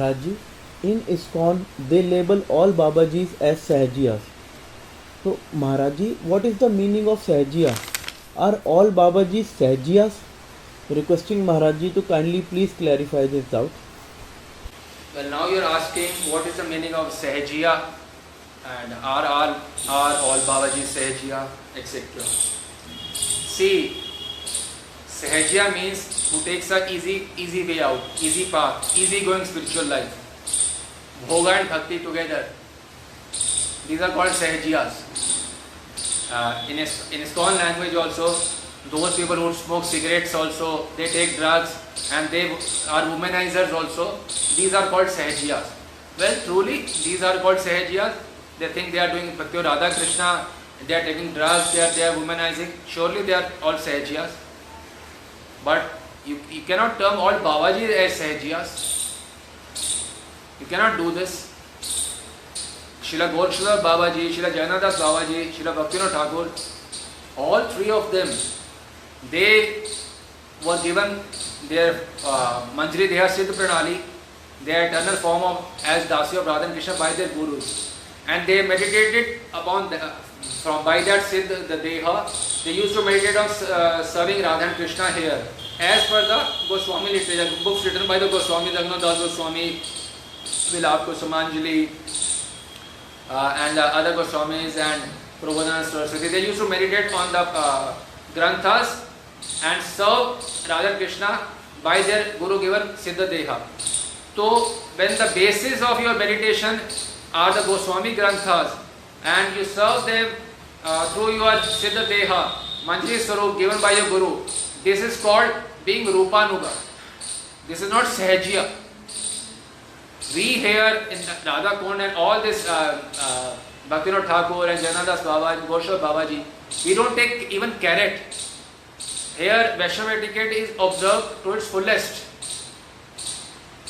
Maharaj ji, in ISKCON they label all Babajis as Sahajiyas. So Maharaj ji, what is the meaning of Sahajiya? Are all Babajis Sahajiyas? Requesting Maharaj ji to kindly please clarify this doubt. Well, now you are asking what is the meaning of Sahajiya and are all Babajis Sahajiya, etc. See, Sahajiya means who takes a easy way out, easy path, easy going spiritual life. Bhoga and Bhakti together. These are called Sahajiyas. In ISKCON language also, those people who smoke cigarettes also, they take drugs and they are womanizers also. These are called Sahajiyas. Well, truly, these are called Sahajiyas. They think they are doing Bhakti Radha Krishna, they are taking drugs, they are womanizing. Surely they are all Sahajiyas. But you cannot term all Babajis as Sahajiyas. You cannot do this. Srila Gaurkishore Babaji, Srila Jayannadas Babaji, Srila Bhaktivinoda Thakur, all three of them, they were given their Manjari Deha Siddha Pranali, their eternal form of as Dasi of Radha and Krishna by their gurus. And they meditated upon by that Siddha, the Deha, they used to meditate on serving Radha and Krishna here. As per the Goswami literature, books written by the Goswami, Raghunath Goswami, Vilap Kusumanjali, and other Goswamis and Prabodhana Saraswati, they used to meditate on the Granthas and serve Radha Krishna by their Guru given Siddha Deha. So, when the basis of your meditation are the Goswami Granthas and you serve them through your Siddha Deha, Manjari Swarup given by your Guru, this is called being Rupanuga. This is not Sahajiya. We here in Radha Kund and all this Bhaktivinoda Thakur and Jayannadas Babaji, Gaurkishore Babaji, we don't take even carrot. Here Vaishnava etiquette is observed to its fullest.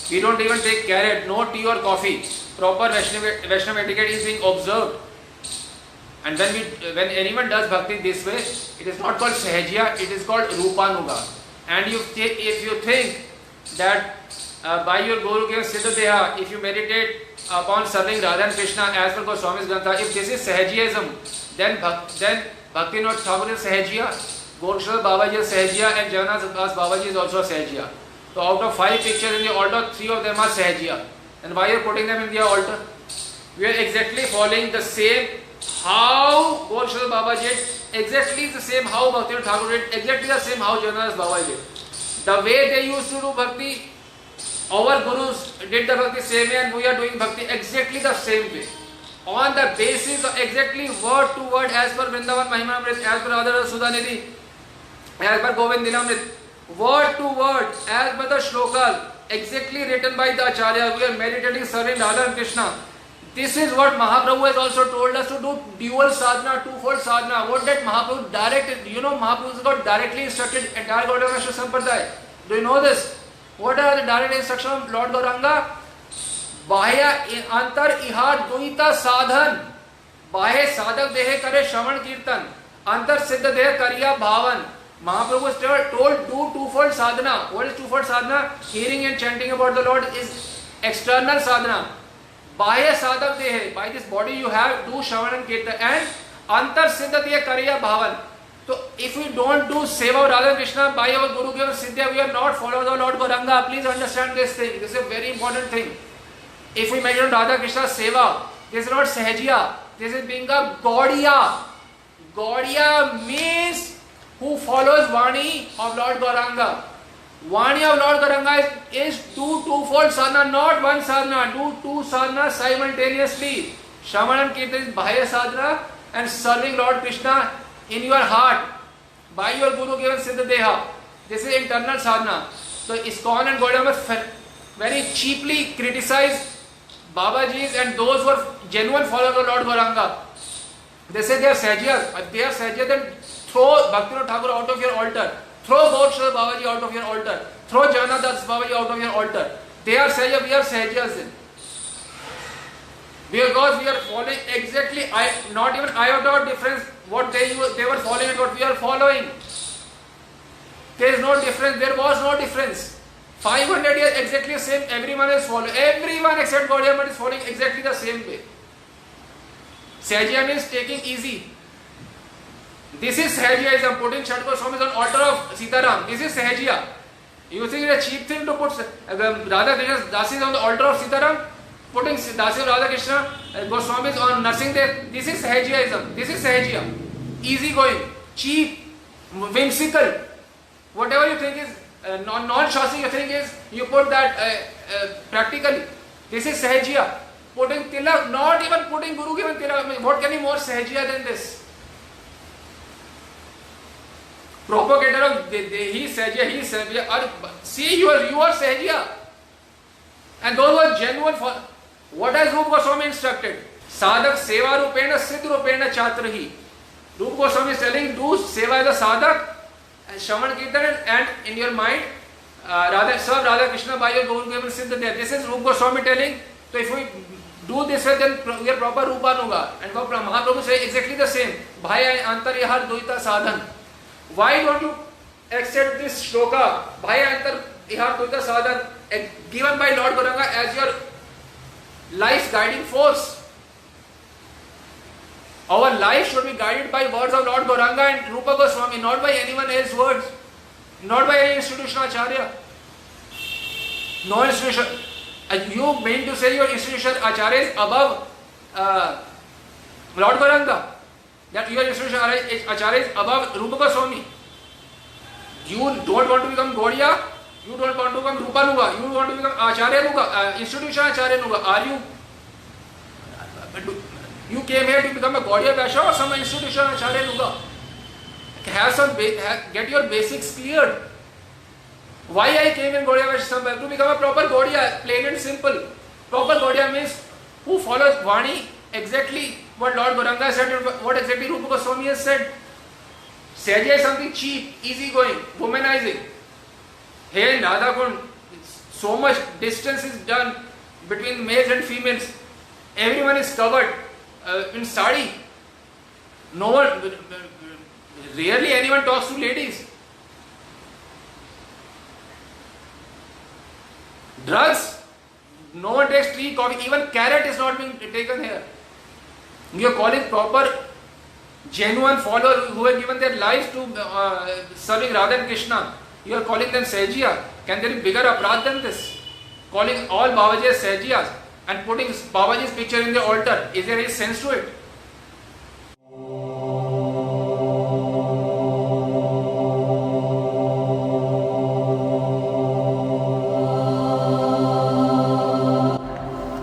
We don't even take carrot, no tea or coffee. Proper Vaishnava etiquette is being observed. And when anyone does bhakti this way, it is not called Sahajiya, it is called Rupanuga. And if you think that by your Guru given Siddha Deha, if you meditate upon serving Radha and Krishna as per Goswami's Grantha, if this is Sahajiyism, then Bhaktivinoda Thakur is Sahajiya, Gaurkishore Babaji is Sahajiya, and Jayannadas Babaji is also Sahajiya. So out of 5 pictures in the altar, 3 of them are Sahajiya. And why you are putting them in the altar? We are exactly following the same how Gaurkishore Babaji did, exactly the same how Bhaktivinoda Thakur did, exactly the same how Jayannadas Babaji did. The way they used to do bhakti, our gurus did the bhakti same way and we are doing bhakti exactly the same way. On the basis of exactly word to word as per Vrindavan Mahimanamrit, as per Radha Sudhanidhi, as per Govind Lilamrit, word to word as per the shlokas exactly written by the Acharya, we are meditating serving Radha and Krishna. This is what Mahaprabhu has also told us to do, dual sadhana, twofold sadhana. What that Mahaprabhu directed, Mahaprabhu got directly instructed entire Gaudiya Vaishnava Sampradaya. Do you know this? What are the direct instructions of Lord Gauranga? Bahya antar ihar duita sadhan. Bahya sadhak dehe kare shravan kirtan. Antar siddha dehe kariya bhavan. Mahaprabhu was told do twofold sadhana. What is twofold sadhana? Hearing and chanting about the Lord is external sadhana. Bahya sadhak dehe. By this body you have do shravan and kirtan. And antar siddha dehe kariya bhavan. So if we don't do Seva of Radha Krishna by our Guru given Siddha, we are not followers of Lord Gauranga. Please understand this thing. This is a very important thing. If we meditate on Radha Krishna Seva, this is not Sahajiya. This is being a Gaudiya. Gaudiya means who follows Vani of Lord Gauranga. Vani of Lord Gauranga is do twofold sadhana, not one sadhana. Do two sadhana simultaneously. Shravan and Kirtan is Bahya sadhana and serving Lord Krishna in your heart by your Guru given Siddha Deha. This is internal sadhana. So ISKCON and Gaudiya very cheaply criticize Babajis and those who are genuine followers of Lord Gauranga. They say they are Sahajiyas. If they are Sahajiyas, then throw Bhaktivinoda Thakur out of your altar. Throw Gaurkishore Babaji out of your altar. Throw Jayannadas Babaji out of your altar. They are Sahajiyas, we are Sahajiyas then. Because we are following exactly, not even iota difference, what they were following and what we are following. There is no difference, there was no difference. 500 years exactly the same. Everyone is following. Everyone except Gaudiya Math is following exactly the same way. Sahajiya means taking easy. This is Sahajiaism, putting Chhat Goswamis on altar of Sitaram. This is Sahajiya. You think it's a cheap thing to put Radha Krishna's Dasis on the altar of Sitaram? Putting Dasi of Radha Krishna Goswamis on nursing there. This is Sahajiaism. This is Sahajiya. Easy going, cheap, whimsical. Whatever you think is non-Shastri, you think is, you put that practically. This is Sahajiya. Putting tilak, not even putting Guru given tilak. What can be more Sahajiya than this? Propagator of he Sahajiya, he Sahajiya. See, you are Sahajiya. And those who are genuine for what has Rupa Goswami instructed? Sadhak seva rupena siddh rupena chatrahi. Rupa Goswami is telling, do seva as a sadhak, Shravan Kirtan, and in your mind, serve Radha Krishna by your Guru given siddh there. This is Rupa Goswami telling. So if we do this way, then we are proper Rupanuga. And Mahaprabhu say exactly the same. Bhaya antar yahar duita sadhan. Why don't you accept this shloka? Bhaya antar yahar duita sadhan, given by Lord Gauranga as your life's guiding force. Our life should be guided by words of Lord Gauranga and Rupa Goswami, not by anyone else's words, not by any institutional acharya. No institution. You mean to say your institutional acharya is above Lord Gauranga? That your institutional acharya is above Rupa Goswami? You don't want to become Gaudiya? You don't want to become Rupanuga? You want to become Acharya Nuga, institutional Acharya Nuga? Are you? You came here to become a Gaudiya Vaishya or some institutional Acharya Nuga? Get your basics cleared. Why I came in Gaudiya Vaishya? To become a proper Gaudiya, plain and simple. Proper Gaudiya means who follows Vani exactly what Lord Gauranga said and what exactly Rupa Goswami has said. Sahajiya is something cheap, easy going, womanizing. Here in Radha Kund, so much distance is done between males and females. Everyone is covered in sari. No one, rarely anyone talks to ladies. Drugs, no one takes tea, coffee, even carrot is not being taken here. You are calling proper, genuine followers who have given their lives to serving Radha and Krishna. You are calling them Sahajiya. Can there be bigger aparadh than this? Calling all Babajis Sahajiyas and putting Babaji's picture in the altar. Is there any sense to it?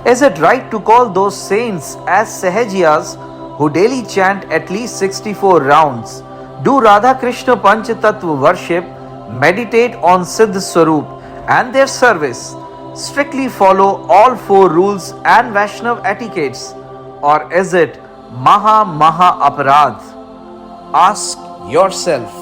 Is it right to call those saints as Sahajiyas who daily chant at least 64 rounds, do Radha Krishna Panch Tattva worship, meditate on Siddh Swarup and their service, strictly follow all 4 rules and Vaishnav etiquettes, or is it Maha Aparadh? Ask yourself.